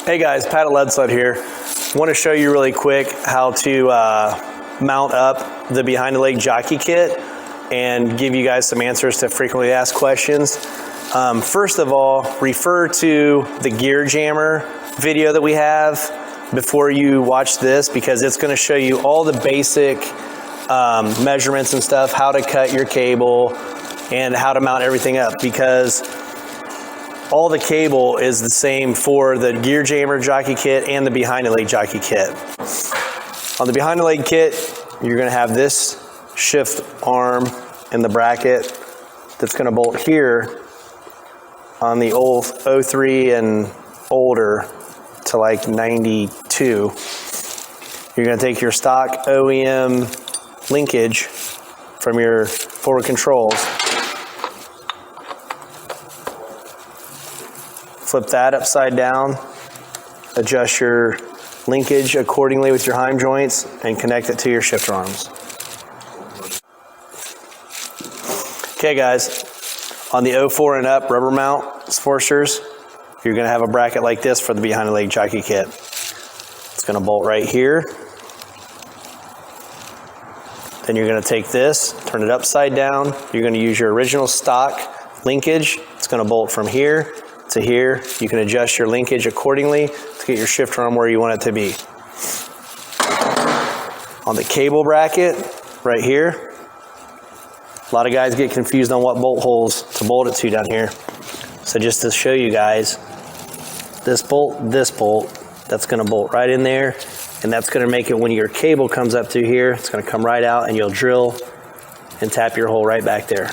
Hey guys, Pat at Lead Sled here. Want to show you really quick how to mount up the behind the leg jockey kit and give you guys some answers to frequently asked questions. First of all, refer to the gear jammer video that we have before you watch this, because it's going to show you all the basic measurements and stuff, how to cut your cable and how to mount everything up, because all the cable is the same for the gear jammer jockey kit and the behind the leg jockey kit. On the behind the leg kit, you're going to have this shift arm in the bracket that's going to bolt here on the old 03 and older to like 92. You're going to take your stock OEM linkage from your forward controls, flip that upside down, adjust your linkage accordingly with your heim joints, and connect it to your shifter arms. Okay guys, on the 04 and up rubber mount Sportsters, you're going to have a bracket like this for the behind the leg jockey kit. It's going to bolt right here. Then you're going to take this, turn it upside down. You're going to use your original stock linkage. It's going to bolt from here to here. You can adjust your linkage accordingly to get your shifter arm where you want it to be. On the cable bracket right here, a lot of guys get confused on what bolt holes to bolt it to down here. So just to show you guys, this bolt, that's going to bolt right in there, and that's going to make it when your cable comes up to here, it's going to come right out and you'll drill and tap your hole right back there.